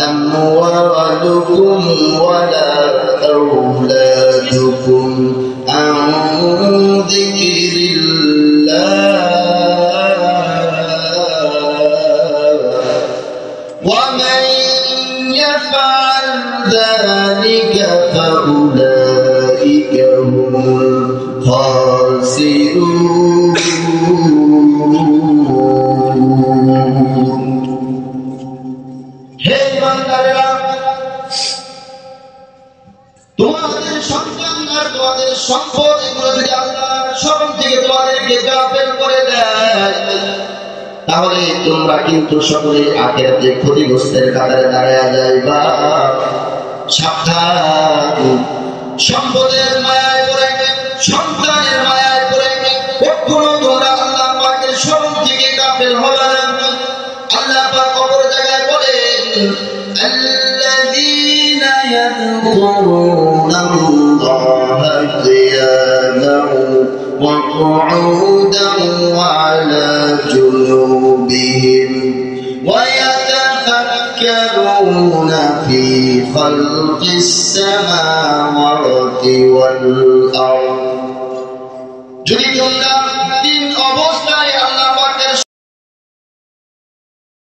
أموالكم ولا أولادكم عن ذكر الله ومن يفعل ذلك فأولئك هم الخاسرون তোমাদের সন্তান আর তোমাদের সম্পদ এগুলো যদি আল্লাহর স্মরণ থেকে তোমাদেরকে গাফেল করে দেয় তাহলে তোমরা কিন্তু সকলে আখিরাতে ক্ষতিগ্রস্তের কাতারে দাঁড়ায় যাইবা। সাবধান, সম্পদের মায়ায় পড়ে সন্তানের মায়ায় পড়ে কখনো তোমরা আল্লাহ পাকের স্মরণ থেকে গাফেল হবে না। আল্লাহ পাক অপর জায়গায় বলেন الذين يذكرون الله قياما وقعودا وعلى جنوبهم ويتفكرون في خلق السماوات والأرض যদি তোমরা দিন